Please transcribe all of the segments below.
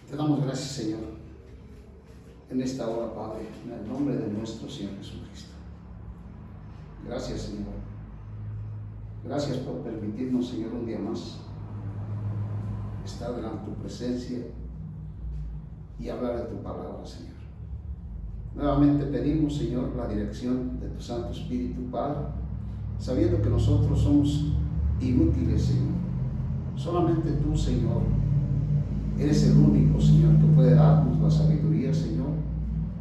Te damos gracias, Señor, en esta hora, Padre, en el nombre de nuestro Señor Jesucristo. Gracias, Señor. Gracias por permitirnos, Señor, un día más estar delante de tu presencia y hablar de tu palabra, Señor. Nuevamente pedimos, Señor, la dirección de tu Santo Espíritu, Padre, sabiendo que nosotros somos inútiles, Señor. Solamente tú, Señor, eres el único, Señor, que puede darnos la sabiduría, Señor,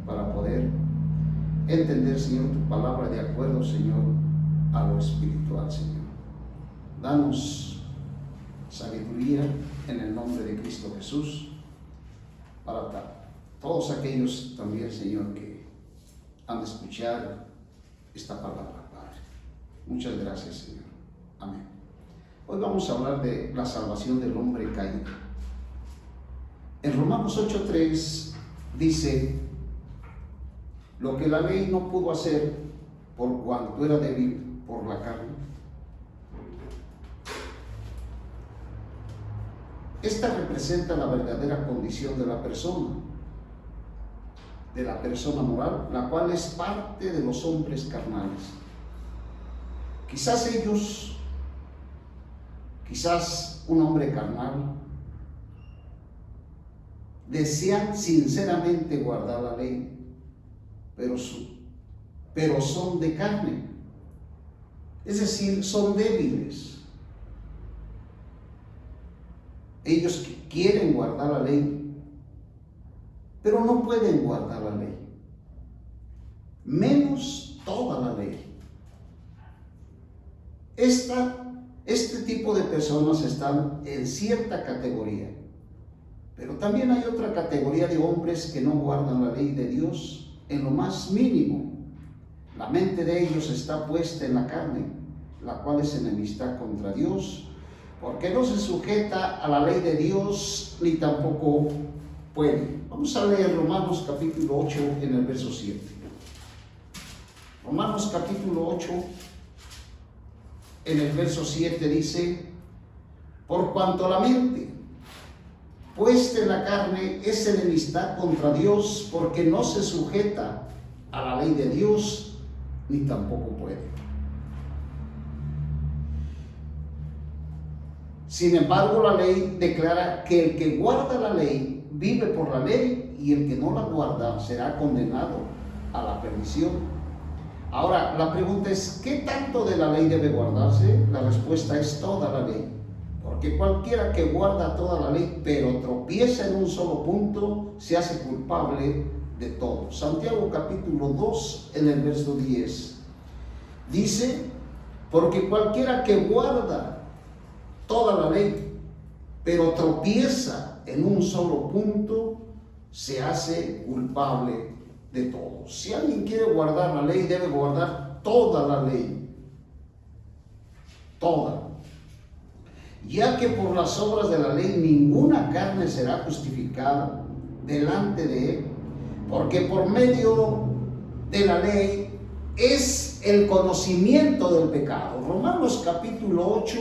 para poder entender, Señor, tu palabra de acuerdo, Señor, a lo espiritual, Señor. Danos sabiduría en el nombre de Cristo Jesús para todos aquellos también, Señor, que han de escuchar esta palabra, Padre. Muchas gracias, Señor. Amén. Hoy vamos a hablar de la salvación del hombre caído. En Romanos 8:3 dice: lo que la ley no pudo hacer por cuanto era débil por la carne, esta representa la verdadera condición de la persona moral, la cual es parte de los hombres carnales. Quizás un hombre carnal desean sinceramente guardar la ley, pero son de carne, es decir, son débiles. Ellos quieren guardar la ley, pero no pueden guardar la ley, menos toda la ley. Este tipo de personas están en cierta categoría, pero también hay otra categoría de hombres que no guardan la ley de Dios en lo más mínimo. La mente de ellos está puesta en la carne, la cual es enemistad contra Dios, porque no se sujeta a la ley de Dios ni tampoco puede. Vamos a leer Romanos capítulo 8 en el verso 7. Romanos capítulo 8 en el verso 7 dice: por cuanto la mente puesta en la carne es enemistad contra Dios, porque no se sujeta a la ley de Dios ni tampoco puede. Sin embargo, la ley declara que el que guarda la ley vive por la ley, y el que no la guarda será condenado a la perdición. Ahora, la pregunta es: ¿qué tanto de la ley debe guardarse? La respuesta es toda la ley. Porque cualquiera que guarda toda la ley, pero tropieza en un solo punto, se hace culpable de todo. Santiago capítulo 2, en el verso 10, dice: porque cualquiera que guarda toda la ley, pero tropieza en un solo punto, se hace culpable de todo. Si alguien quiere guardar la ley, debe guardar toda la ley. Toda. Ya que por las obras de la ley ninguna carne será justificada delante de él, porque por medio de la ley es el conocimiento del pecado. Romanos capítulo 8,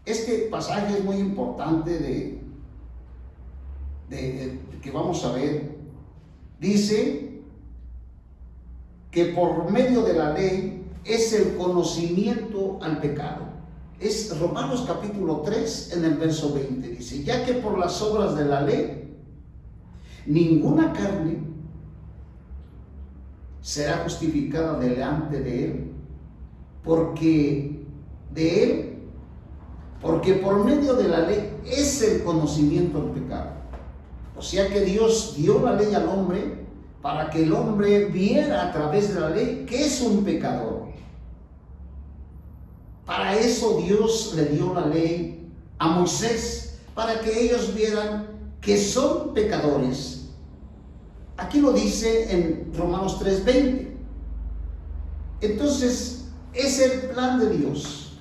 este pasaje es muy importante que vamos a ver. Dice que por medio de la ley es el conocimiento al pecado. Es Romanos capítulo 3 en el verso 20. Dice: ya que por las obras de la ley ninguna carne será justificada delante de él, porque por medio de la ley es el conocimiento del pecado. O sea que Dios dio la ley al hombre para que el hombre viera a través de la ley que es un pecador. Para eso Dios le dio la ley a Moisés, para que ellos vieran que son pecadores. Aquí lo dice en Romanos 3:20. Entonces, es el plan de Dios.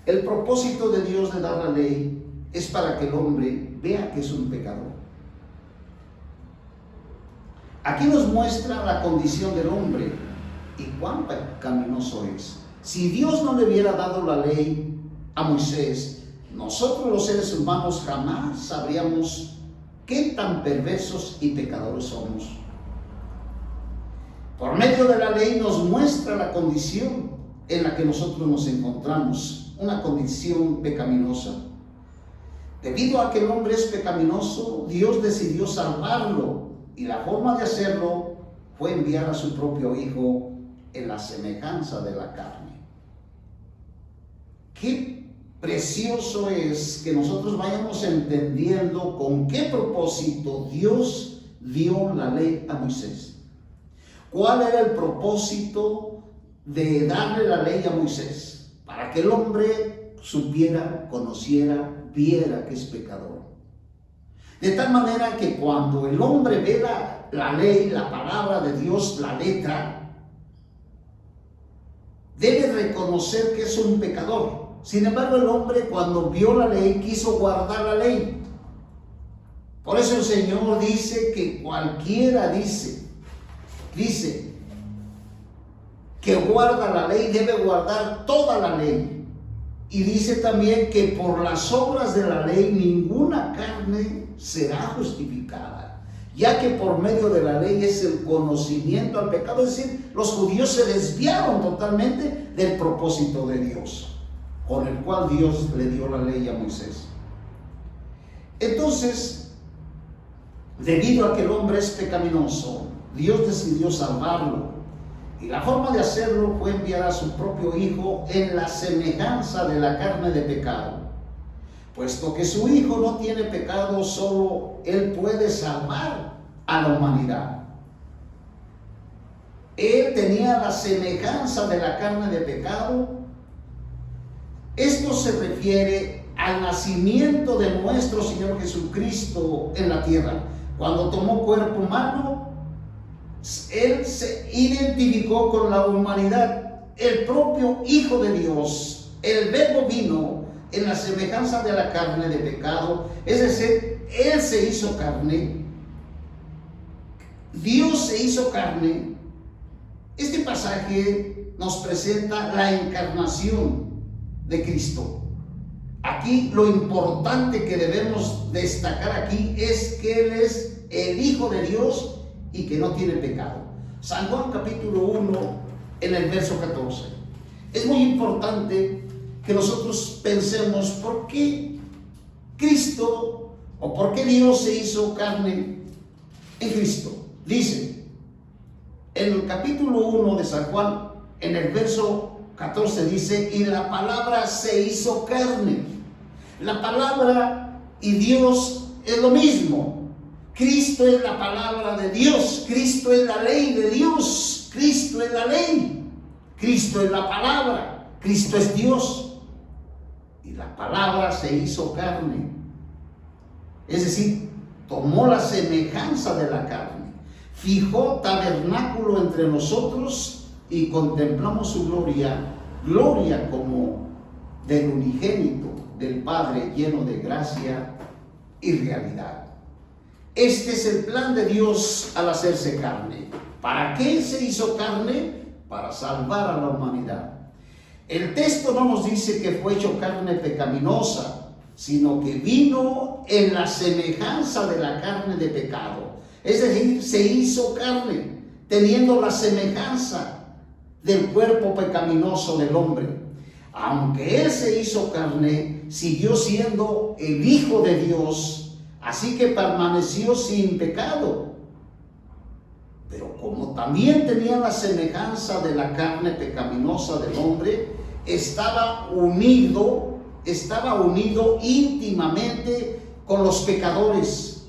El propósito de Dios de dar la ley es para que el hombre vea que es un pecador. Aquí nos muestra la condición del hombre y cuán pecaminoso es. Si Dios no le hubiera dado la ley a Moisés, nosotros los seres humanos jamás sabríamos qué tan perversos y pecadores somos. Por medio de la ley nos muestra la condición en la que nosotros nos encontramos, una condición pecaminosa. Debido a que el hombre es pecaminoso, Dios decidió salvarlo, y la forma de hacerlo fue enviar a su propio Hijo en la semejanza de la carne. Qué precioso es que nosotros vayamos entendiendo con qué propósito Dios dio la ley a Moisés. ¿Cuál era el propósito de darle la ley a Moisés? Para que el hombre supiera, conociera, viera que es pecador. De tal manera que cuando el hombre ve la ley, la palabra de Dios, la letra, debe reconocer que es un pecador. Sin embargo, el hombre, cuando vio la ley, quiso guardar la ley. Por eso el Señor dice que cualquiera dice que guarda la ley debe guardar toda la ley. Y dice también que por las obras de la ley ninguna carne será justificada, ya que por medio de la ley es el conocimiento al pecado. Es decir, los judíos se desviaron totalmente del propósito de Dios, con el cual Dios le dio la ley a Moisés. Entonces, debido a que el hombre es pecaminoso, Dios decidió salvarlo. Y la forma de hacerlo fue enviar a su propio Hijo en la semejanza de la carne de pecado. Puesto que su Hijo no tiene pecado, solo Él puede salvar a la humanidad. Él tenía la semejanza de la carne de pecado. Esto se refiere al nacimiento de nuestro Señor Jesucristo en la tierra. Cuando tomó cuerpo humano, Él se identificó con la humanidad. El propio Hijo de Dios, el Verbo, vino en la semejanza de la carne de pecado. Es decir, Él se hizo carne. Dios se hizo carne. Este pasaje nos presenta la encarnación de Cristo. Aquí lo importante que debemos destacar aquí es que Él es el Hijo de Dios y que no tiene pecado. San Juan capítulo 1 en el verso 14. Es muy importante que nosotros pensemos por qué Cristo o por qué Dios se hizo carne en Cristo. Dice en el capítulo 1 de San Juan, en el verso 14 dice: y la palabra se hizo carne. La palabra y Dios es lo mismo. Cristo es la palabra de Dios, Cristo es la ley de Dios, Cristo es la ley, Cristo es la palabra, Cristo es Dios. Y la palabra se hizo carne, es decir, tomó la semejanza de la carne, fijó tabernáculo entre nosotros y contemplamos su gloria, gloria como del unigénito del Padre, lleno de gracia y realidad. Este es el plan de Dios al hacerse carne. ¿Para qué se hizo carne? Para salvar a la humanidad. El texto no nos dice que fue hecho carne pecaminosa, sino que vino en la semejanza de la carne de pecado. Es decir, se hizo carne, teniendo la semejanza del cuerpo pecaminoso del hombre. Aunque Él se hizo carne, siguió siendo el Hijo de Dios, así que permaneció sin pecado. Pero como también tenía la semejanza de la carne pecaminosa del hombre, estaba unido íntimamente con los pecadores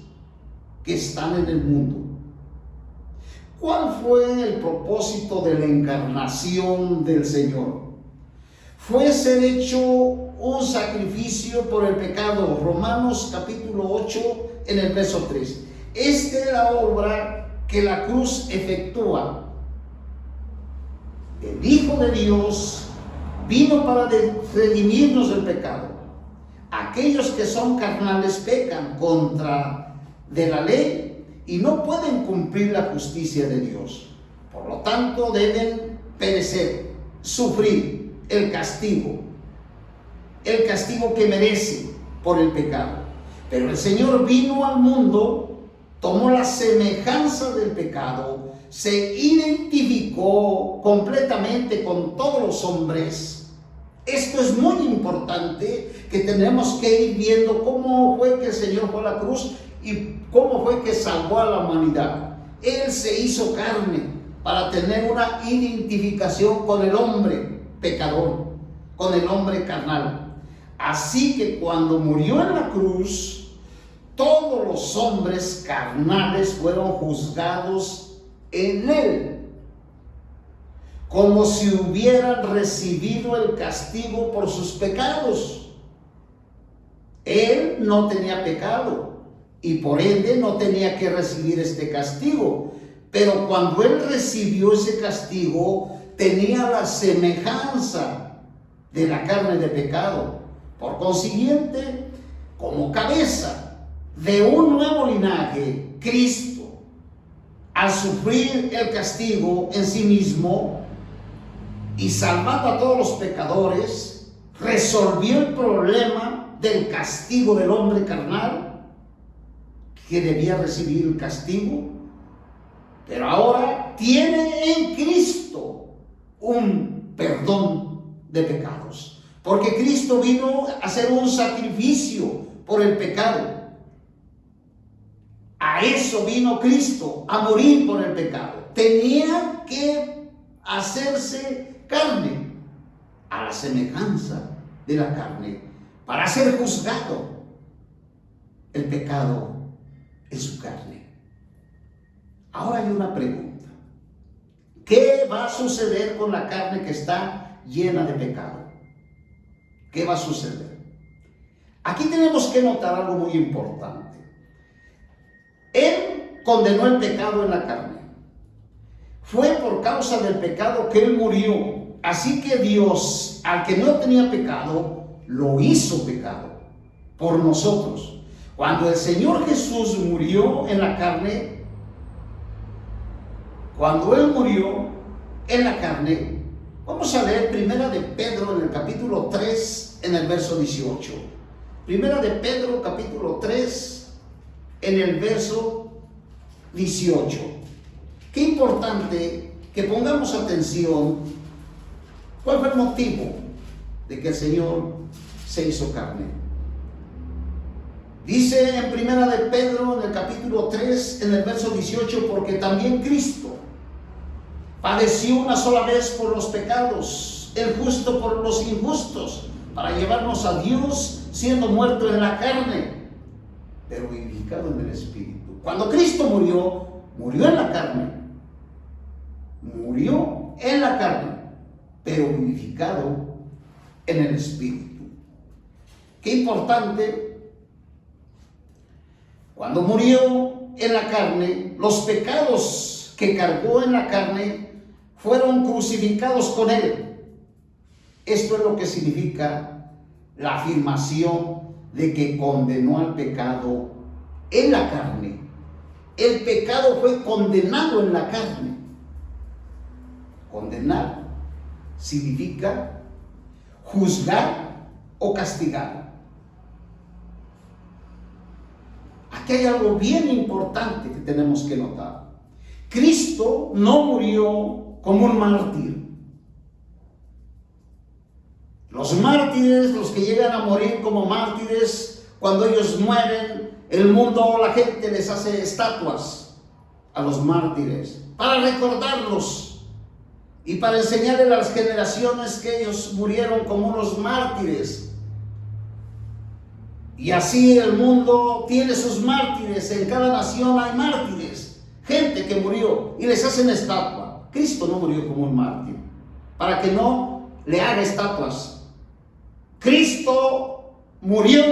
que están en el mundo. ¿Cuál fue el propósito de la encarnación del Señor? Fue ser hecho un sacrificio por el pecado. Romanos capítulo 8 en el verso 3. Esta es la obra que la cruz efectúa. El Hijo de Dios vino para redimirnos del pecado. Aquellos que son carnales pecan contra de la ley y no pueden cumplir la justicia de Dios. Por lo tanto, deben perecer, sufrir el castigo. el castigo que merece por el pecado. Pero el Señor vino al mundo, tomó la semejanza del pecado, se identificó completamente con todos los hombres. Esto es muy importante, que tenemos que ir viendo cómo fue que el Señor fue a la cruz y cómo fue que salvó a la humanidad. Él se hizo carne para tener una identificación con el hombre pecador, con el hombre carnal. Así que cuando murió en la cruz, todos los hombres carnales fueron juzgados en él, como si hubieran recibido el castigo por sus pecados. Él no tenía pecado y por ende no tenía que recibir este castigo. Pero cuando él recibió ese castigo, tenía la semejanza de la carne de pecado. Por consiguiente, como cabeza de un nuevo linaje, Cristo, al sufrir el castigo en sí mismo y salvando a todos los pecadores, resolvió el problema del castigo del hombre carnal, que debía recibir el castigo. Pero ahora tiene en Cristo un perdón de pecados, porque Cristo vino a hacer un sacrificio por el pecado. A eso vino Cristo, a morir por el pecado. Tenía que hacerse carne, a la semejanza de la carne, para ser juzgado. El pecado es su carne. Ahora hay una pregunta. ¿Qué va a suceder con la carne que está llena de pecado? ¿Qué va a suceder? Aquí tenemos que notar algo muy importante. Él condenó el pecado en la carne. Fue por causa del pecado que él murió. Así que Dios, al que no tenía pecado, lo hizo pecado por nosotros. Cuando el Señor Jesús murió en la carne, cuando él murió en la carne, vamos a leer Primera de Pedro en el capítulo 3, en el verso 18. Primera de Pedro, capítulo 3, en el verso 18. Qué importante que pongamos atención. ¿Cuál fue el motivo de que el Señor se hizo carne? Dice en Primera de Pedro, en el capítulo 3, en el verso 18, porque también Cristo padeció una sola vez por los pecados, el justo por los injustos, para llevarnos a Dios, siendo muerto en la carne, pero vivificado en el Espíritu. Cuando Cristo murió, murió en la carne, murió en la carne, pero vivificado en el Espíritu. Qué importante. Cuando murió en la carne, los pecados que cargó en la carne fueron crucificados con él. Esto es lo que significa la afirmación de que condenó al pecado en la carne. El pecado fue condenado en la carne. Condenar significa juzgar o castigar. Aquí hay algo bien importante que tenemos que notar. Cristo no murió como un mártir. Los mártires, los que llegan a morir como mártires, cuando ellos mueren, el mundo, la gente les hace estatuas a los mártires para recordarlos y para enseñarle a las generaciones que ellos murieron como unos mártires. Y así el mundo tiene sus mártires. En cada nación hay mártires, gente que murió y les hacen estatua. Cristo no murió como un mártir para que no le haga estatuas. Cristo murió,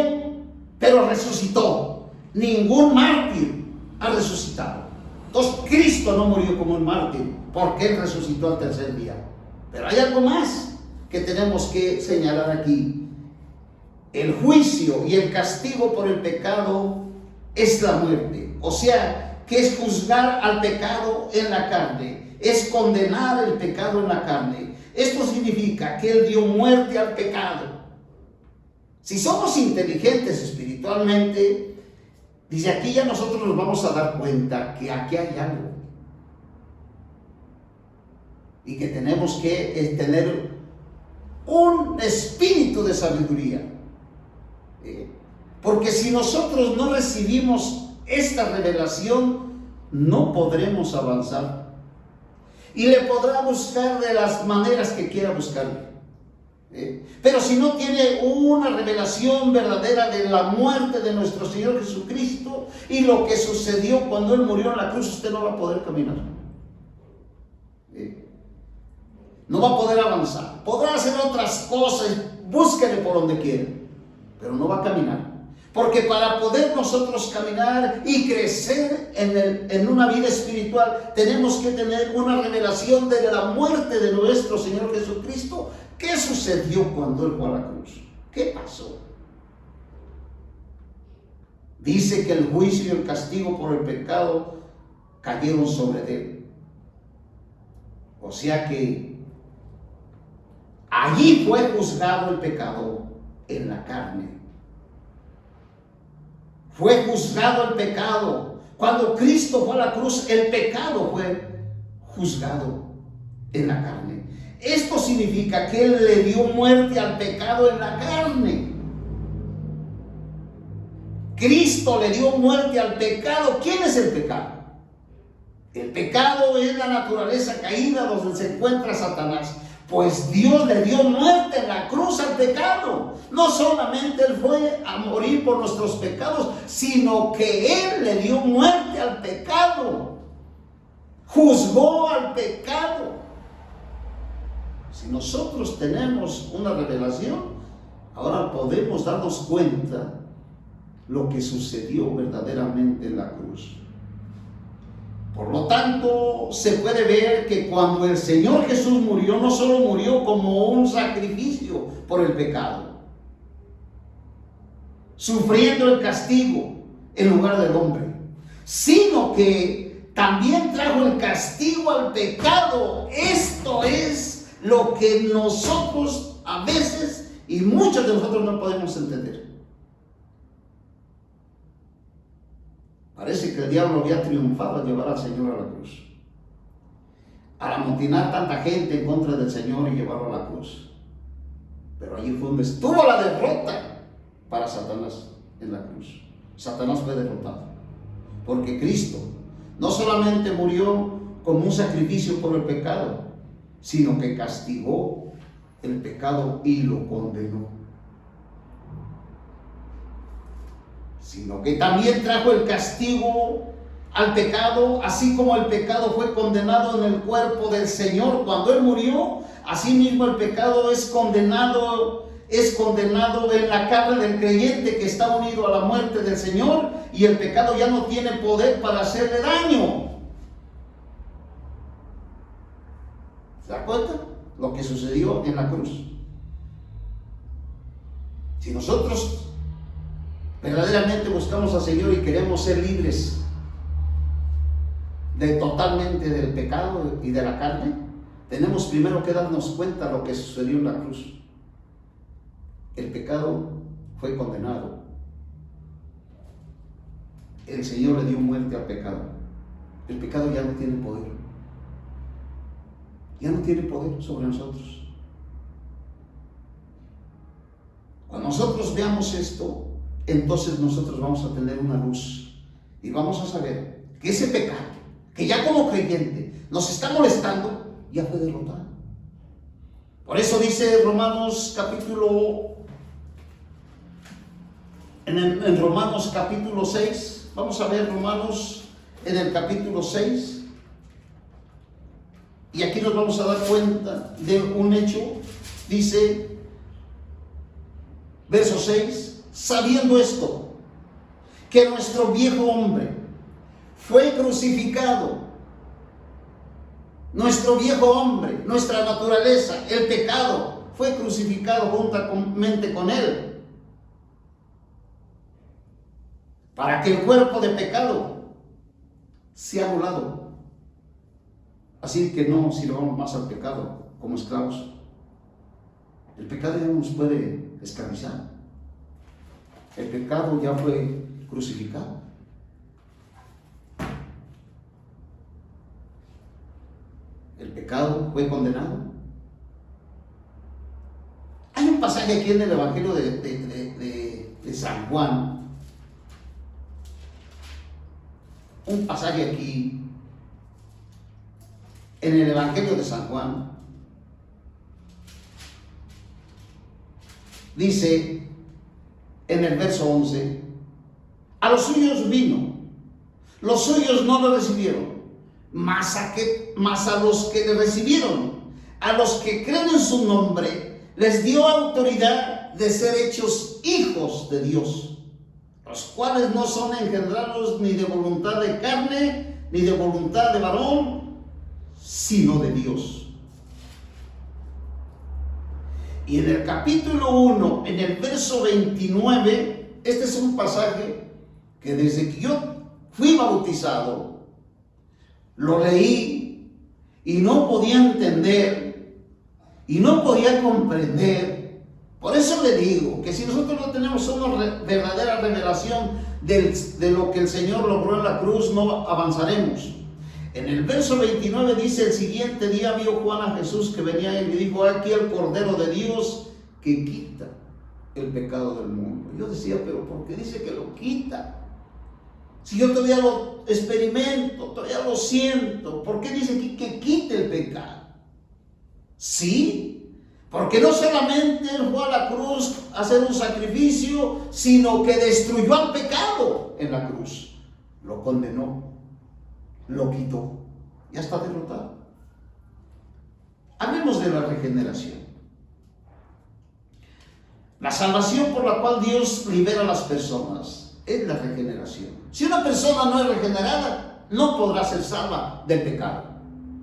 pero resucitó. Ningún mártir ha resucitado. Entonces Cristo no murió como un mártir porque él resucitó al tercer día. Pero hay algo más que tenemos que señalar aquí. El juicio y el castigo por el pecado es la muerte. O sea, que es juzgar al pecado en la carne, es condenar el pecado en la carne. Esto significa que él dio muerte al pecado. Si somos inteligentes espiritualmente, dice aquí ya nosotros nos vamos a dar cuenta que aquí hay algo. Y que tenemos que tener un espíritu de sabiduría. Porque si nosotros no recibimos esta revelación, no podremos avanzar. Y le podrá buscar de las maneras que quiera buscarle. Pero si no tiene una revelación verdadera de la muerte de nuestro Señor Jesucristo y lo que sucedió cuando Él murió en la cruz, usted no va a poder caminar. No va a poder avanzar. Podrá hacer otras cosas, búsquele por donde quiera, pero no va a caminar. Porque para poder nosotros caminar y crecer en una vida espiritual, tenemos que tener una revelación de la muerte de nuestro Señor Jesucristo. ¿Qué sucedió cuando Él fue a la cruz? ¿Qué pasó? Dice que el juicio y el castigo por el pecado cayeron sobre Él. O sea que allí fue juzgado el pecado en la carne. Fue juzgado el pecado. Cuando Cristo fue a la cruz, el pecado fue juzgado en la carne. Esto significa que Él le dio muerte al pecado en la carne. Cristo le dio muerte al pecado. ¿Quién es el pecado? El pecado es la naturaleza caída donde se encuentra Satanás. Pues Dios le dio muerte en la cruz al pecado. No solamente Él fue a morir por nuestros pecados, sino que Él le dio muerte al pecado. Juzgó al pecado. Si nosotros tenemos una revelación, ahora podemos darnos cuenta lo que sucedió verdaderamente en la cruz. Por lo tanto, se puede ver que cuando el Señor Jesús murió, no solo murió como un sacrificio por el pecado, sufriendo el castigo en lugar del hombre, sino que también trajo el castigo al pecado. Esto es lo que nosotros a veces y muchos de nosotros no podemos entender. Parece que el diablo había triunfado al llevar al Señor a la cruz, al amotinar tanta gente en contra del Señor y llevarlo a la cruz. Pero allí fue donde estuvo la derrota para Satanás en la cruz. Satanás fue derrotado, porque Cristo no solamente murió como un sacrificio por el pecado, sino que castigó el pecado y lo condenó. Sino que también trajo el castigo al pecado, así como el pecado fue condenado en el cuerpo del Señor cuando Él murió. Asimismo el pecado es condenado en la carne del creyente que está unido a la muerte del Señor, y el pecado ya no tiene poder para hacerle daño. ¿Se da cuenta? Lo que sucedió en la cruz. Si nosotros verdaderamente buscamos al Señor y queremos ser libres totalmente del pecado y de la carne, tenemos primero que darnos cuenta de lo que sucedió en la cruz. El pecado fue condenado. El Señor le dio muerte al pecado. El pecado ya no tiene poder. Ya no tiene poder sobre nosotros. Cuando nosotros veamos esto, entonces nosotros vamos a tener una luz y vamos a saber que ese pecado, que ya como creyente nos está molestando, ya fue derrotado. Por eso dice Romanos capítulo, en Romanos capítulo 6, vamos a ver Romanos en el capítulo 6, y aquí nos vamos a dar cuenta de un hecho. Dice, verso 6, sabiendo esto, que nuestro viejo hombre fue crucificado, nuestro viejo hombre, nuestra naturaleza, el pecado, fue crucificado juntamente con Él, para que el cuerpo de pecado sea anulado. Así que no sirvamos más al pecado como esclavos. El pecado ya no nos puede esclavizar. El pecado ya fue crucificado. El pecado fue condenado. Hay un pasaje aquí en el Evangelio de San Juan. Un pasaje aquí en el Evangelio de San Juan. Dice en el verso 11: a los suyos vino, los suyos no lo recibieron, mas a los que le recibieron, a los que creen en su nombre, les dio autoridad de ser hechos hijos de Dios, los cuales no son engendrados ni de voluntad de carne, ni de voluntad de varón, sino de Dios. Y en el capítulo 1, en el verso 29, este es un pasaje que desde que yo fui bautizado, lo leí y no podía entender y no podía comprender. Por eso le digo que si nosotros no tenemos una verdadera revelación de lo que el Señor logró en la cruz, no avanzaremos. En el verso 29 dice: el siguiente día vio Juan a Jesús que venía y le dijo: aquí el Cordero de Dios que quita el pecado del mundo. Yo decía, pero ¿por qué dice que lo quita? Si yo todavía lo experimento, todavía lo siento, ¿por qué dice aquí que quite el pecado? Sí, porque no solamente Él fue a la cruz a hacer un sacrificio, sino que destruyó al pecado en la cruz. Lo condenó, lo quitó, ya está derrotado. Hablemos de la regeneración. La salvación por la cual Dios libera a las personas es la regeneración. Si una persona no es regenerada, no podrá ser salva del pecado.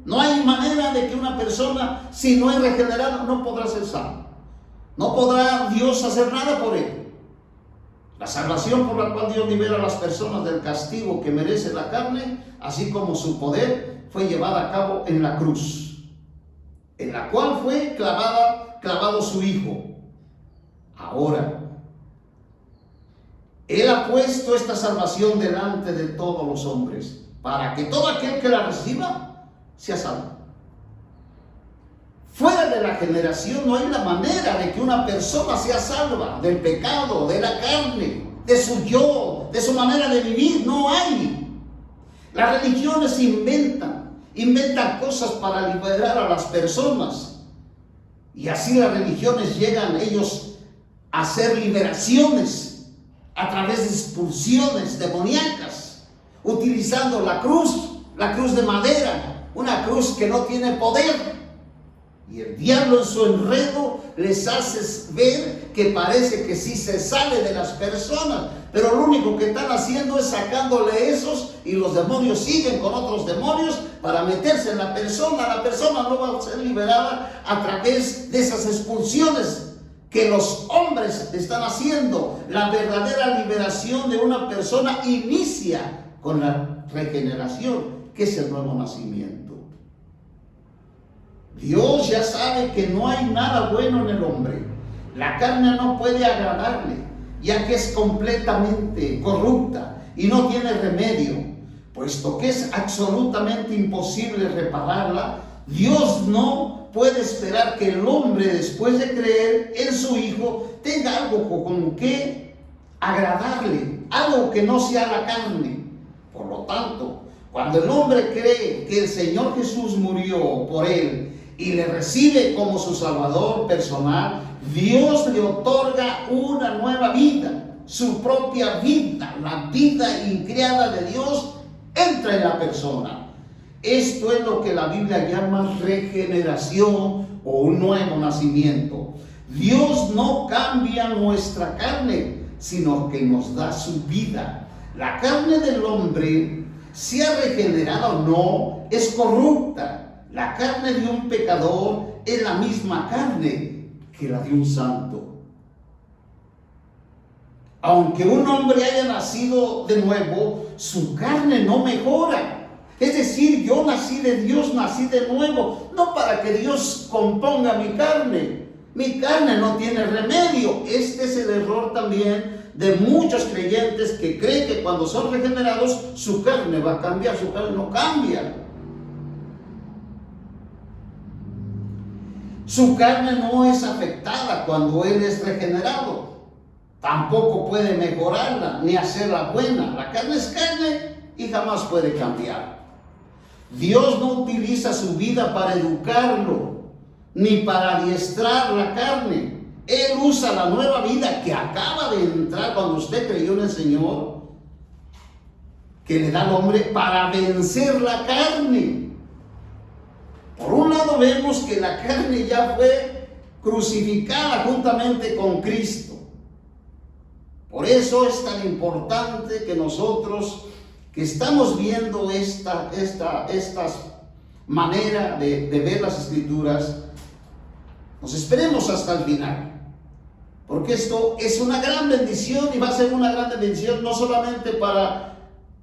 No hay manera de que una persona, si no es regenerada, no podrá ser salva. No podrá Dios hacer nada por él. La salvación por la cual Dios libera a las personas del castigo que merece la carne, así como su poder, fue llevada a cabo en la cruz, en la cual fue clavado su Hijo. Ahora, Él ha puesto esta salvación delante de todos los hombres, para que todo aquel que la reciba sea salvo. Fuera de la generación no hay la manera de que una persona sea salva del pecado, de la carne, de su yo, de su manera de vivir. No hay. Las religiones inventan cosas para liberar a las personas, y así las religiones llegan ellos a hacer liberaciones a través de expulsiones demoníacas, utilizando la cruz de madera, una cruz que no tiene poder. Y el diablo en su enredo les hace ver que parece que sí se sale de las personas, pero lo único que están haciendo es sacándole esos, y los demonios siguen con otros demonios para meterse en la persona. La persona no va a ser liberada a través de esas expulsiones que los hombres están haciendo. La verdadera liberación de una persona inicia con la regeneración, que es el nuevo nacimiento. Dios ya sabe que no hay nada bueno en el hombre. La carne no puede agradarle, ya que es completamente corrupta y no tiene remedio. Puesto que es absolutamente imposible repararla, Dios no puede esperar que el hombre, después de creer en su Hijo, tenga algo con que agradarle, algo que no sea la carne. Por lo tanto, cuando el hombre cree que el Señor Jesús murió por él y le recibe como su Salvador personal, Dios le otorga una nueva vida, su propia vida. La vida increada de Dios entra en la persona. Esto es lo que la Biblia llama regeneración o un nuevo nacimiento. Dios no cambia nuestra carne, sino que nos da su vida. La carne del hombre, sea regenerada o no, es corrupta. La carne de un pecador es la misma carne que la de un santo. Aunque un hombre haya nacido de nuevo, su carne no mejora. Es decir, yo nací de Dios, nací de nuevo, no para que Dios componga mi carne. Mi carne no tiene remedio. Este es el error también de muchos creyentes que creen que cuando son regenerados su carne va a cambiar. Su carne no cambia. Su carne no es afectada cuando él es regenerado. Tampoco puede mejorarla ni hacerla buena. La carne es carne y jamás puede cambiar. Dios no utiliza su vida para educarlo ni para adiestrar la carne. Él usa la nueva vida que acaba de entrar cuando usted creyó en el Señor, que le da al hombre, para vencer la carne. Por un lado vemos que la carne ya fue crucificada juntamente con Cristo. Por eso es tan importante que nosotros, que estamos viendo esta manera de ver las Escrituras, nos esperemos hasta el final. Porque esto es una gran bendición y va a ser una gran bendición no solamente para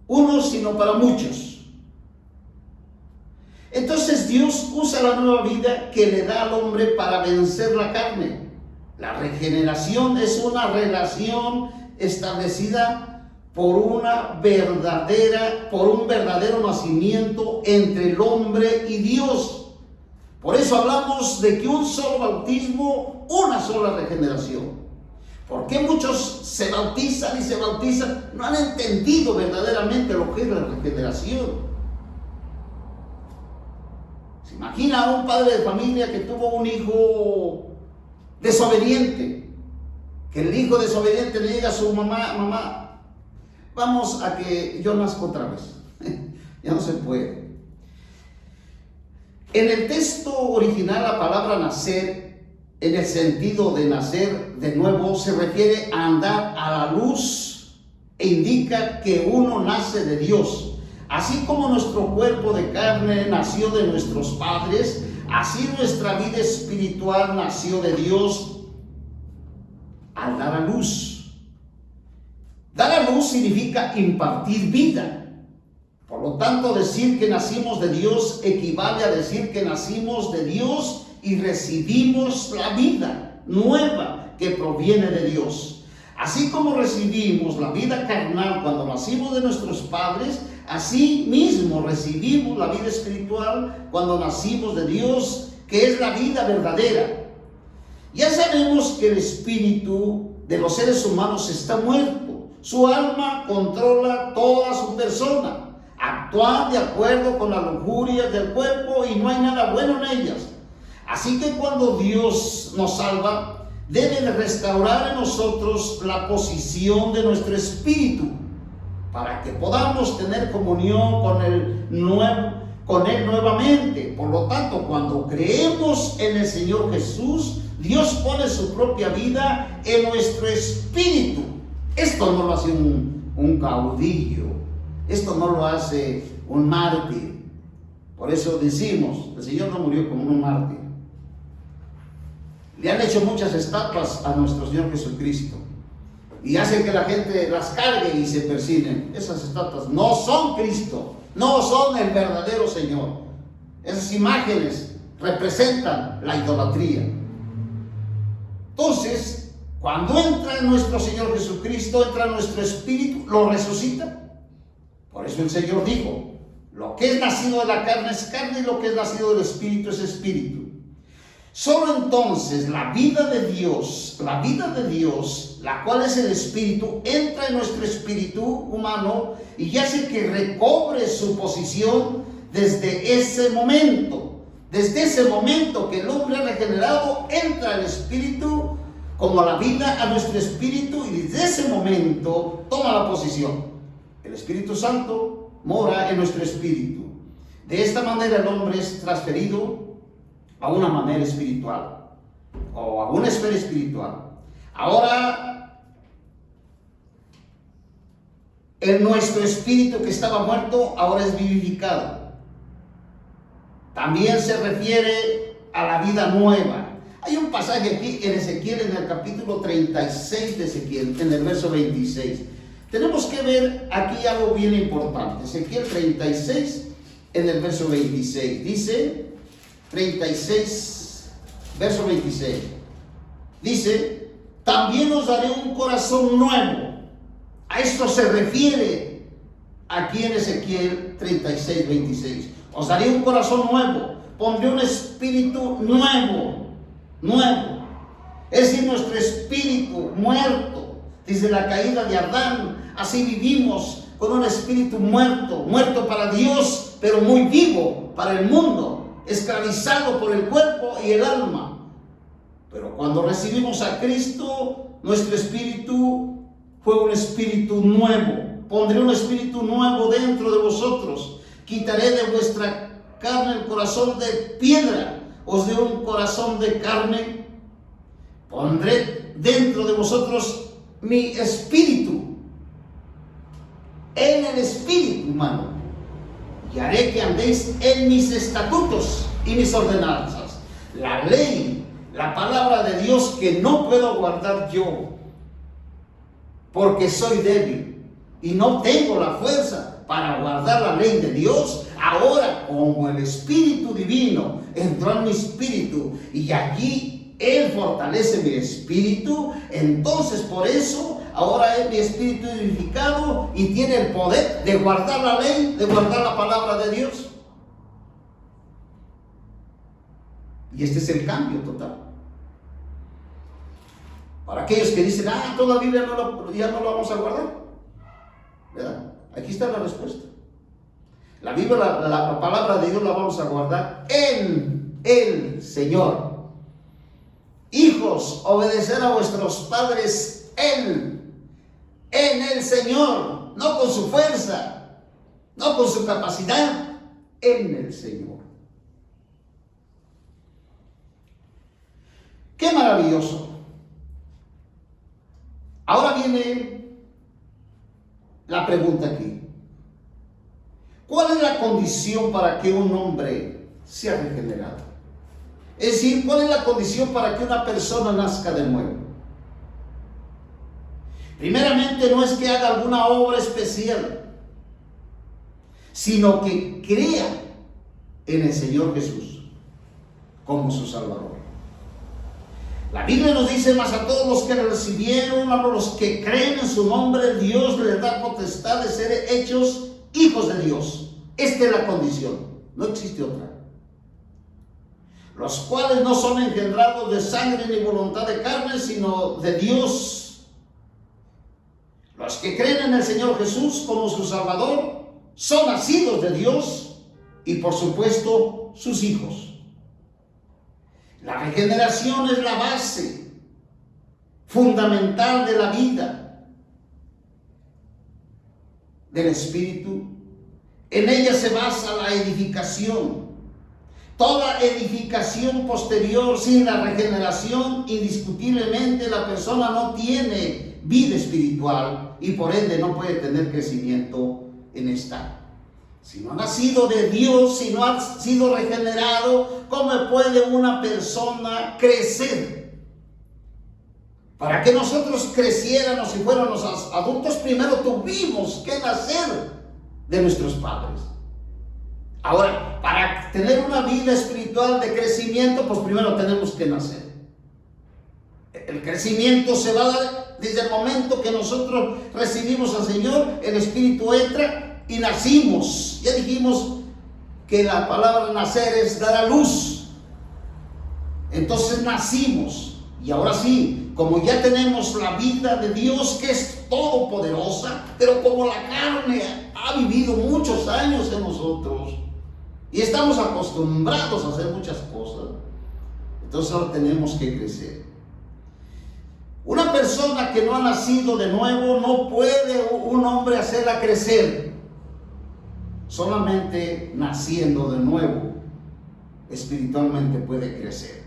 unos, sino para muchos. Entonces Dios usa la nueva vida que le da al hombre para vencer la carne. La regeneración es una relación establecida por un verdadero nacimiento entre el hombre y Dios. Por eso hablamos de que un solo bautismo, una sola regeneración. ¿Por qué muchos se bautizan y se bautizan? No han entendido verdaderamente lo que es la regeneración. ¿Se imagina a un padre de familia que tuvo un hijo desobediente? Que el hijo desobediente le diga a su mamá: mamá, vamos a que yo nazca otra vez. Ya no se puede. En el texto original, la palabra nacer, en el sentido de nacer de nuevo, se refiere a andar a la luz e indica que uno nace de Dios. Así como nuestro cuerpo de carne nació de nuestros padres, así nuestra vida espiritual nació de Dios al dar a luz. Dar a luz significa impartir vida. Por lo tanto, decir que nacimos de Dios equivale a decir que nacimos de Dios y recibimos la vida nueva que proviene de Dios. Así como recibimos la vida carnal cuando nacimos de nuestros padres, así mismo recibimos la vida espiritual cuando nacimos de Dios, que es la vida verdadera. Ya sabemos que el espíritu de los seres humanos está muerto. Su alma controla toda su persona. Actúan de acuerdo con las lujurias del cuerpo y no hay nada bueno en ellas. Así que cuando Dios nos salva, debe de restaurar en nosotros la posición de nuestro espíritu para que podamos tener comunión con Él nuevamente. Por lo tanto, cuando creemos en el Señor Jesús, Dios pone su propia vida en nuestro espíritu. Esto no lo hace un caudillo. Esto no lo hace un mártir. Por eso decimos, el Señor no murió como un mártir. Le han hecho muchas estatuas a nuestro Señor Jesucristo y hacen que la gente las cargue y se persiguen. Esas estatuas no son Cristo, no son el verdadero Señor. Esas imágenes representan la idolatría. Entonces, cuando entra en nuestro Señor Jesucristo, entra en nuestro espíritu, lo resucita. Por eso el Señor dijo: lo que es nacido de la carne es carne y lo que es nacido del espíritu es espíritu. Solo entonces la vida de Dios, la cual es el espíritu, entra en nuestro espíritu humano y hace que recobre su posición desde ese momento. Desde ese momento que el hombre regenerado entra el espíritu como la vida a nuestro espíritu y desde ese momento toma la posición. El Espíritu Santo mora en nuestro espíritu. De esta manera el hombre es transferido a una manera espiritual o a una esfera espiritual. Ahora, en nuestro espíritu que estaba muerto, ahora es vivificado. También se refiere a la vida nueva. Hay un pasaje aquí en Ezequiel, en el capítulo 36 de Ezequiel, en el verso 26. Tenemos que ver aquí algo bien importante. Ezequiel 36, en el verso 26. Dice 36, verso 26. Dice, también os daré un corazón nuevo. A esto se refiere aquí en Ezequiel 36, 26. Os daré un corazón nuevo, pondré un espíritu nuevo. Es decir, nuestro espíritu muerto, desde la caída de Adán, así vivimos con un espíritu muerto para Dios, pero muy vivo para el mundo, esclavizado por el cuerpo y el alma. Pero cuando recibimos a Cristo, nuestro espíritu fue un espíritu nuevo. Pondré un espíritu nuevo dentro de vosotros. Quitaré de vuestra carne el corazón de piedra, os daré un corazón de carne. Pondré dentro de vosotros mi espíritu, en el espíritu humano, y haré que andéis en mis estatutos y mis ordenanzas. La ley, la palabra de Dios que no puedo guardar yo, porque soy débil y no tengo la fuerza para guardar la ley de Dios. Ahora, como el Espíritu Divino entró en mi espíritu y allí Él fortalece mi espíritu, entonces por eso ahora es mi espíritu edificado y tiene el poder de guardar la ley, de guardar la palabra de Dios. Y este es el cambio total. Para aquellos que dicen, toda la Biblia ya no la vamos a guardar, ¿verdad? Aquí está la respuesta. La Biblia, la palabra de Dios la vamos a guardar en el Señor. Hijos, obedecer a vuestros padres en el Señor, no con su fuerza, no con su capacidad, en el Señor. ¡Qué maravilloso! Ahora viene la pregunta aquí. ¿Cuál es la condición para que un hombre sea regenerado? Es decir, ¿cuál es la condición para que una persona nazca de nuevo? Primeramente, no es que haga alguna obra especial, sino que crea en el Señor Jesús como su Salvador. La Biblia nos dice, más a todos los que le recibieron, a los que creen en su nombre, Dios les da potestad de ser hechos hijos de Dios. Esta es la condición, no existe otra. Los cuales no son engendrados de sangre ni voluntad de carne, sino de Dios. Los que creen en el Señor Jesús como su Salvador son nacidos de Dios y por supuesto sus hijos. La regeneración es la base fundamental de la vida del Espíritu. En ella se basa la edificación. Toda edificación posterior sin la regeneración, indiscutiblemente la persona no tiene vida espiritual y por ende no puede tener crecimiento en esta. Si no ha nacido de Dios, si no ha sido regenerado, ¿cómo puede una persona crecer? Para que nosotros creciéramos y fuéramos adultos, primero tuvimos que nacer de nuestros padres. Ahora, para tener una vida espiritual de crecimiento, pues primero tenemos que nacer. El crecimiento se va a dar desde el momento que nosotros recibimos al Señor, el Espíritu entra y nacimos. Ya dijimos que la palabra nacer es dar a luz. Entonces nacimos. Y ahora sí, como ya tenemos la vida de Dios que es todopoderosa, pero como la carne ha vivido muchos años en nosotros y estamos acostumbrados a hacer muchas cosas, entonces ahora tenemos que crecer. Una persona que no ha nacido de nuevo, no puede un hombre hacerla crecer. Solamente naciendo de nuevo, espiritualmente puede crecer.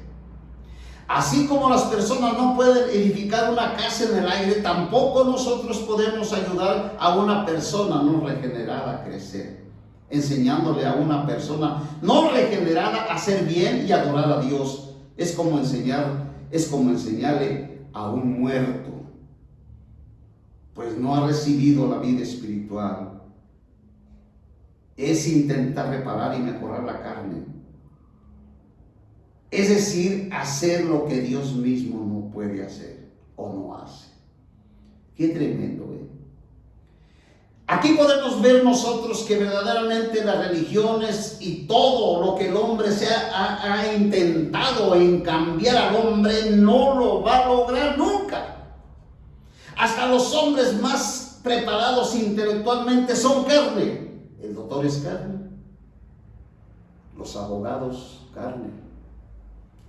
Así como las personas no pueden edificar una casa en el aire, tampoco nosotros podemos ayudar a una persona no regenerada a crecer, enseñándole a una persona no regenerada a hacer bien y adorar a Dios. Es como enseñarle a un muerto, pues no ha recibido la vida espiritual. Es intentar reparar y mejorar la carne. Es decir, hacer lo que Dios mismo no puede hacer o no hace. Qué tremendo, ¿eh? Aquí podemos ver nosotros que verdaderamente las religiones y todo lo que el hombre ha intentado en cambiar al hombre no lo va a lograr nunca. Hasta los hombres más preparados intelectualmente son carne. El doctor es carne. Los abogados, carne.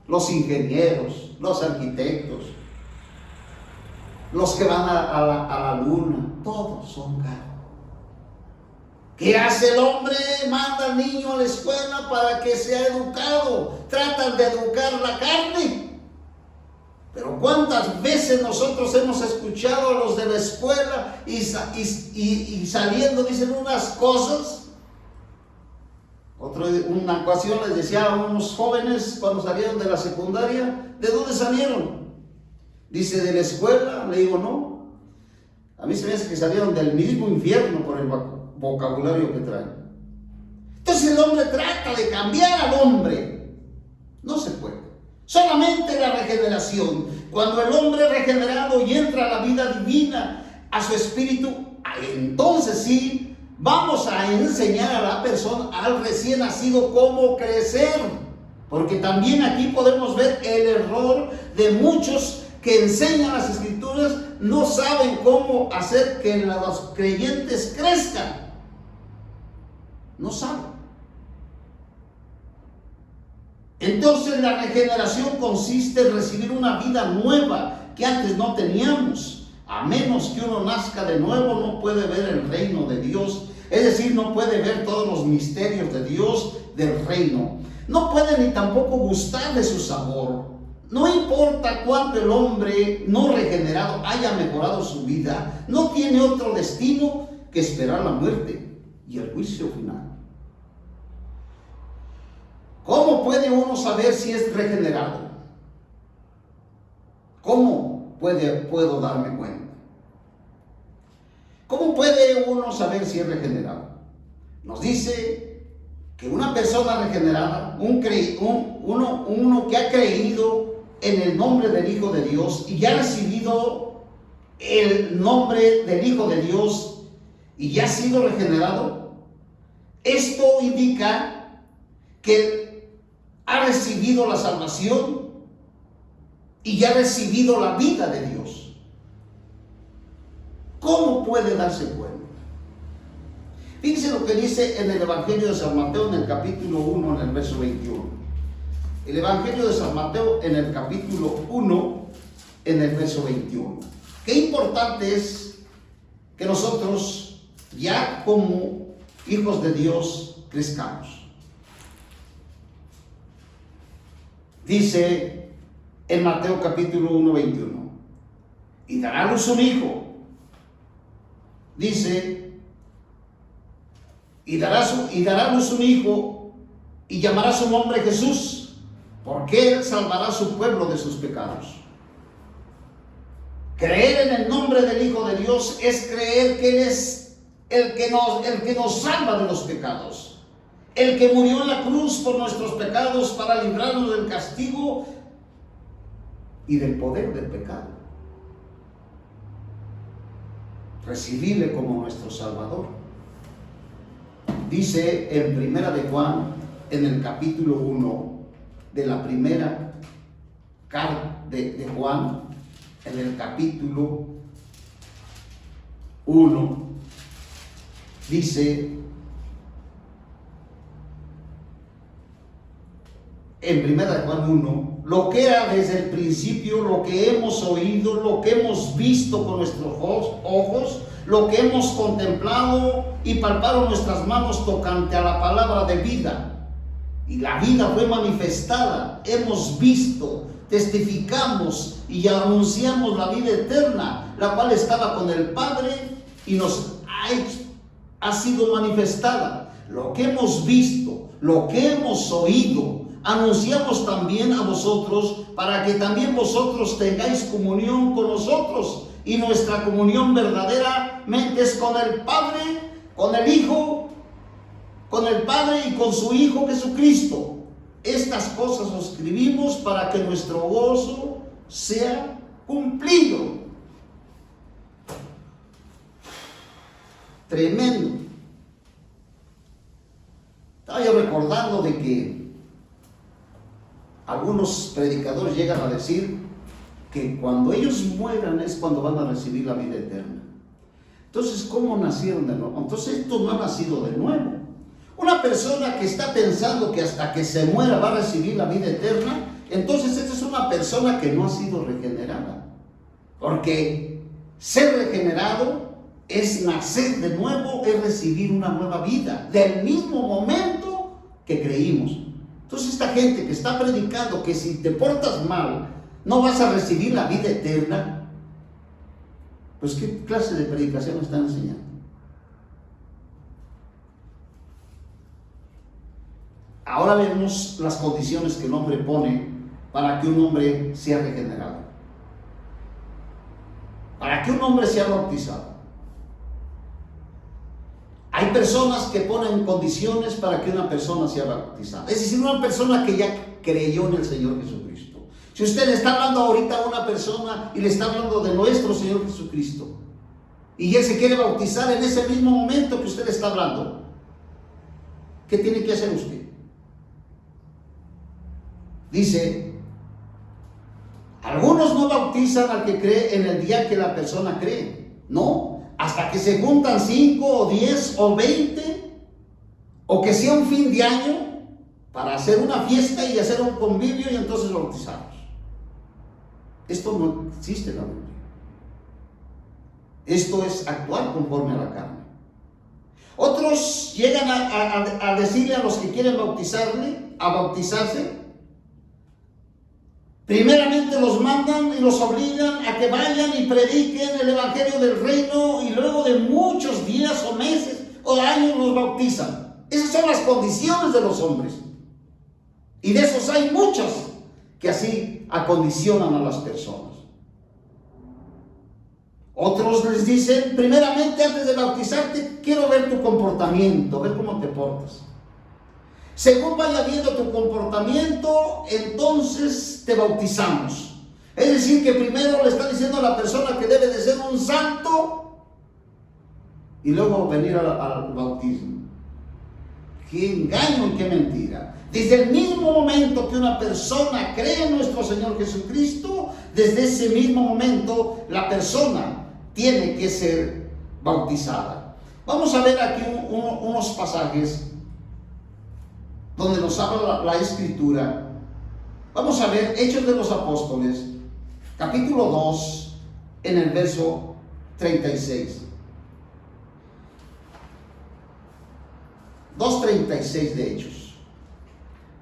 Los ingenieros, los arquitectos, los que van a la luna, todos son carne. ¿Qué hace el hombre? Manda al niño a la escuela para que sea educado. Tratan de educar la carne. Pero ¿cuántas veces nosotros hemos escuchado a los de la escuela y saliendo dicen unas cosas? Una ocasión les decía a unos jóvenes cuando salieron de la secundaria, ¿de dónde salieron? Dice, de la escuela. Le digo, no. A mí se me hace que salieron del mismo infierno por el vocabulario que traen. Entonces el hombre trata de cambiar al hombre. No se puede. Solamente la regeneración. Cuando el hombre regenerado y entra a la vida divina, a su espíritu, entonces sí, vamos a enseñar a la persona, al recién nacido, cómo crecer. Porque también aquí podemos ver el error de muchos que enseñan las escrituras, no saben cómo hacer que los creyentes crezcan. No saben. Entonces la regeneración consiste en recibir una vida nueva que antes no teníamos. A menos que uno nazca de nuevo, no puede ver el reino de Dios. Es decir, no puede ver todos los misterios de Dios, del reino. No puede ni tampoco gustar de su sabor. No importa cuánto el hombre no regenerado haya mejorado su vida, no tiene otro destino que esperar la muerte y el juicio final. ¿Cómo puede uno saber si es regenerado? ¿Cómo puedo darme cuenta? ¿Cómo puede uno saber si es regenerado? Nos dice que una persona regenerada, uno que ha creído en el nombre del Hijo de Dios y ya ha recibido el nombre del Hijo de Dios y ya ha sido regenerado, esto indica que ha recibido la salvación y ya ha recibido la vida de Dios. ¿Cómo puede darse cuenta? Fíjense lo que dice en el Evangelio de San Mateo en el capítulo 1, en el verso 21. El Evangelio de San Mateo en el capítulo 1, en el verso 21. Qué importante es que nosotros, ya como hijos de Dios, crezcamos. Dice en Mateo capítulo 1, 21. Y dará a luz un hijo. Dice, y dará a luz un hijo, y llamará su nombre Jesús, porque él salvará a su pueblo de sus pecados. Creer en el nombre del Hijo de Dios es creer que Él es el que nos salva de los pecados, el que murió en la cruz por nuestros pecados para librarnos del castigo y del poder del pecado. Recibirle como nuestro Salvador. Dice en Primera de Juan, en el capítulo 1 de la primera carta de Juan, en el capítulo 1, dice en Primera de Juan 1, lo que era desde el principio, lo que hemos oído, lo que hemos visto con nuestros ojos, lo que hemos contemplado y palparon nuestras manos tocante a la palabra de vida. Y la vida fue manifestada, hemos visto, testificamos y anunciamos la vida eterna, la cual estaba con el Padre y nos ha sido manifestada. Lo que hemos visto, lo que hemos oído, anunciamos también a vosotros, para que también vosotros tengáis comunión con nosotros. Y nuestra comunión verdaderamente es con el Padre, con el Hijo, con el Padre y con su Hijo Jesucristo. estas cosas os escribimos para que nuestro gozo sea cumplido. Tremendo. Estaba yo recordando de que algunos predicadores llegan a decir que cuando ellos mueran es cuando van a recibir la vida eterna. Entonces, ¿cómo nacieron de nuevo? Entonces, esto no ha nacido de nuevo. Una persona que está pensando que hasta que se muera va a recibir la vida eterna, entonces esta es una persona que no ha sido regenerada. Porque ser regenerado es nacer de nuevo, es recibir una nueva vida, del mismo momento que creímos. Entonces esta gente que está predicando que si te portas mal no vas a recibir la vida eterna, pues ¿qué clase de predicación están enseñando? Ahora vemos las condiciones que el hombre pone para que un hombre sea regenerado, para que un hombre sea bautizado. Hay personas que ponen condiciones para que una persona sea bautizada. Es decir, una persona que ya creyó en el Señor Jesucristo. Si usted le está hablando ahorita a una persona y le está hablando de nuestro Señor Jesucristo, y él se quiere bautizar en ese mismo momento que usted le está hablando, ¿qué tiene que hacer usted? Dice, algunos no bautizan al que cree en el día que la persona cree. No, hasta que se juntan 5 o 10 o 20, o que sea un fin de año para hacer una fiesta y hacer un convivio y entonces bautizarlos. Esto no existe en la Biblia. Esto es actuar conforme a la carne. Otros llegan a decirle a los que quieren bautizarse, primeramente los mandan y los obligan a que vayan y prediquen el evangelio del reino, y luego de muchos días o meses o años los bautizan. Esas son las condiciones de los hombres. Y de esos hay muchos que así acondicionan a las personas. Otros les dicen, primeramente antes de bautizarte, quiero ver tu comportamiento, ver cómo te portas. Según vaya viendo tu comportamiento, entonces te bautizamos. Es decir, que primero le está diciendo a la persona que debe de ser un santo y luego venir al bautismo. ¡Qué engaño y qué mentira! Desde el mismo momento que una persona cree en nuestro Señor Jesucristo, desde ese mismo momento la persona tiene que ser bautizada. Vamos a ver aquí unos pasajes donde nos habla la Escritura. Vamos a ver Hechos de los Apóstoles, capítulo 2, en el verso 36. 2:36 de Hechos.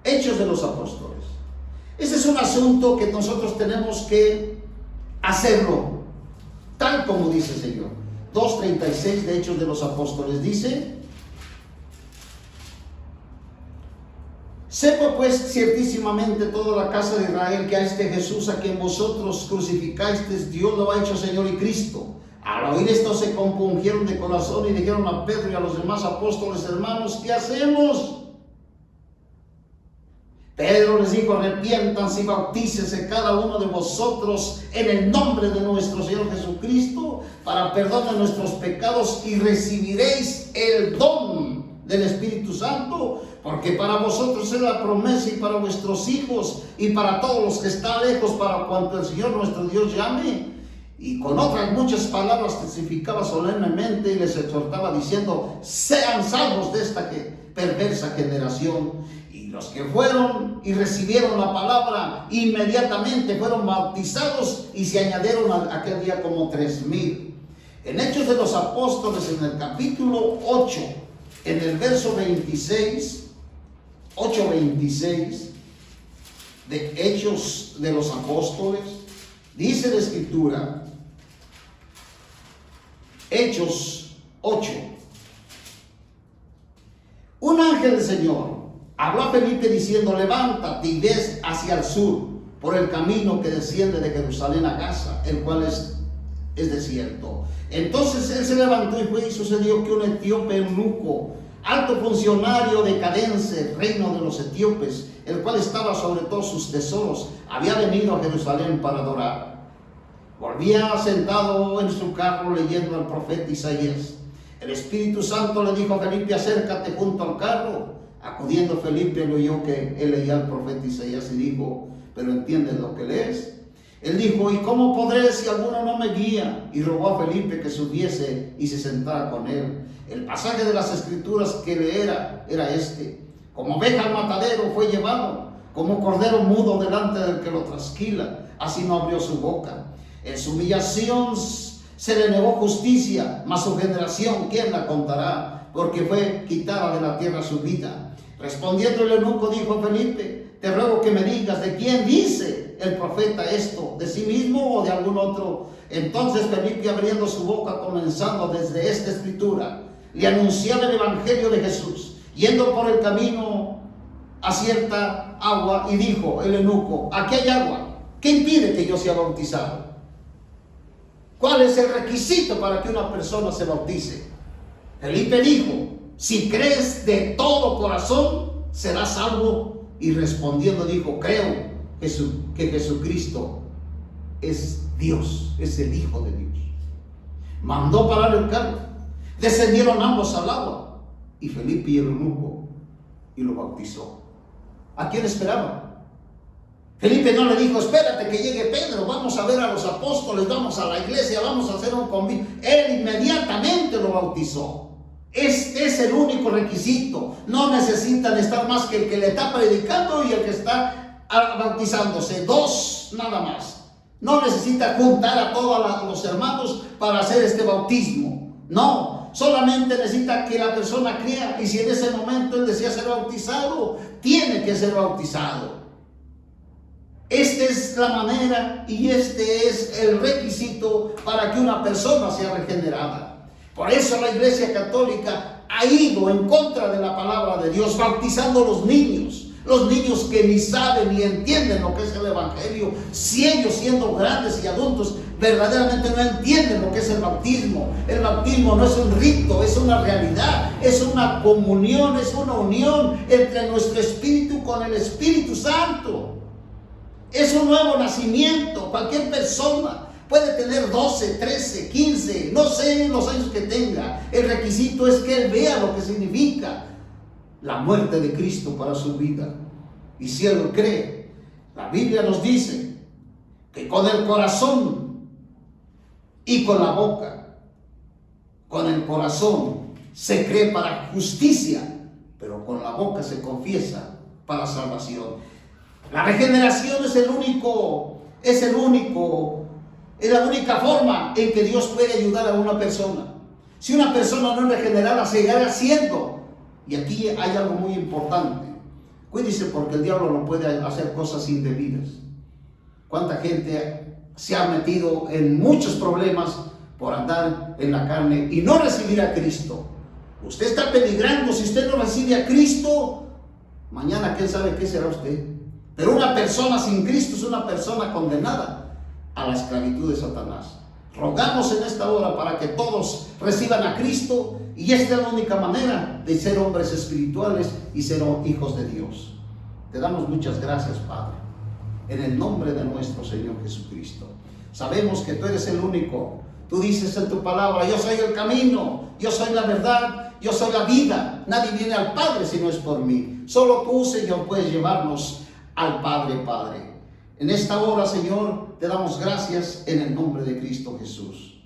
Hechos de los Apóstoles. Ese es un asunto que nosotros tenemos que hacerlo, tal como dice el Señor. 2:36 de Hechos de los Apóstoles dice: sepa pues ciertísimamente toda la casa de Israel que a este Jesús a quien vosotros crucificasteis, Dios lo ha hecho Señor y Cristo. Al oír esto se compungieron de corazón y dijeron a Pedro y a los demás apóstoles: hermanos, ¿qué hacemos? Pedro les dijo: arrepiéntanse y bautícese cada uno de vosotros en el nombre de nuestro Señor Jesucristo para perdón de nuestros pecados, y recibiréis el don del Espíritu Santo, porque para vosotros es la promesa, y para vuestros hijos y para todos los que están lejos, para cuanto el Señor nuestro Dios llame. Y con otras muchas palabras testificaba solemnemente y les exhortaba diciendo: sean salvos de esta perversa generación. Y los que fueron y recibieron la palabra inmediatamente fueron bautizados, y se añadieron aquel día como 3,000. En Hechos de los Apóstoles, en el capítulo 8, en el verso 26, 8:26 de Hechos de los Apóstoles, dice la Escritura, Hechos 8: un ángel del Señor habló a Felipe diciendo: levántate y ves hacia el sur por el camino que desciende de Jerusalén a Gaza, el cual es desierto. Entonces él se levantó y fue, y sucedió que un etíope eunuco, alto funcionario de Cadence, reino de los etíopes, el cual estaba sobre todos sus tesoros, había venido a Jerusalén para adorar. Volvía sentado en su carro leyendo al profeta Isaías. El Espíritu Santo le dijo a Felipe: acércate junto al carro. Acudiendo Felipe, le oyó que él leía al profeta Isaías y dijo: ¿pero entiendes lo que lees? Él dijo: ¿y cómo podré si alguno no me guía? Y rogó a Felipe que subiese y se sentara con él. El pasaje de las Escrituras que leera era este: como oveja al matadero fue llevado, como cordero mudo delante del que lo trasquila, así no abrió su boca. En su humillación se le negó justicia, mas su generación, ¿quién la contará? Porque fue quitada de la tierra su vida. Respondiendo el eunuco, dijo a Felipe: te ruego que me digas, ¿de quién dice el profeta esto? ¿De sí mismo o de algún otro? Entonces Felipe, abriendo su boca, comenzando desde esta escritura, le anunciaba el evangelio de Jesús, yendo por el camino a cierta agua, y dijo el eunuco: aquí hay agua, ¿qué impide que yo sea bautizado? ¿Cuál es el requisito para que una persona se bautice? Felipe dijo: si crees de todo corazón, serás salvo. Y respondiendo dijo: creo que Jesucristo es Dios, es el Hijo de Dios. Mandó parar el carro. Descendieron ambos al agua, y Felipe y el eunuco, y lo bautizó. ¿A quién esperaba? Felipe no le dijo: espérate que llegue Pedro, vamos a ver a los apóstoles, vamos a la iglesia, vamos a hacer un convivio. Él inmediatamente lo bautizó. Este es el único requisito. No necesitan estar más que el que le está predicando y el que está bautizándose. Dos nada más. No necesita juntar a todos los hermanos para hacer este bautismo. No, solamente necesita que la persona crea, y si en ese momento él desea ser bautizado, tiene que ser bautizado. Esta es la manera y este es el requisito para que una persona sea regenerada. Por eso la Iglesia Católica ha ido en contra de la palabra de Dios, bautizando a los niños que ni saben ni entienden lo que es el Evangelio. Si ellos, siendo grandes y adultos, verdaderamente no entienden lo que es el bautismo. El bautismo no es un rito, es una realidad, es una comunión, es una unión entre nuestro espíritu con el Espíritu Santo. Es un nuevo nacimiento. Cualquier persona puede tener 12, 13, 15, no sé los años que tenga. El requisito es que él vea lo que significa la muerte de Cristo para su vida. Y si él lo cree, la Biblia nos dice que con el corazón y con la boca, con el corazón se cree para justicia, pero con la boca se confiesa para salvación. La regeneración es la única forma en que Dios puede ayudar a una persona. Si una persona no es regenerada, seguirá siendo. Y aquí hay algo muy importante. Cuídese, porque el diablo no puede hacer cosas indebidas. ¿Cuánta gente se ha metido en muchos problemas por andar en la carne y no recibir a Cristo? Usted está peligrando. Si usted no recibe a Cristo, mañana quién sabe qué será usted. Pero una persona sin Cristo es una persona condenada a la esclavitud de Satanás. Rogamos en esta hora para que todos reciban a Cristo, y esta es la única manera de ser hombres espirituales y ser hijos de Dios. Te damos muchas gracias, Padre, en el nombre de nuestro Señor Jesucristo. Sabemos que tú eres el único. Tú dices en tu palabra: yo soy el camino, yo soy la verdad, yo soy la vida. Nadie viene al Padre si no es por mí. Solo tú, Señor, puedes llevarnos al Padre, Padre. En esta hora, Señor, te damos gracias en el nombre de Cristo Jesús.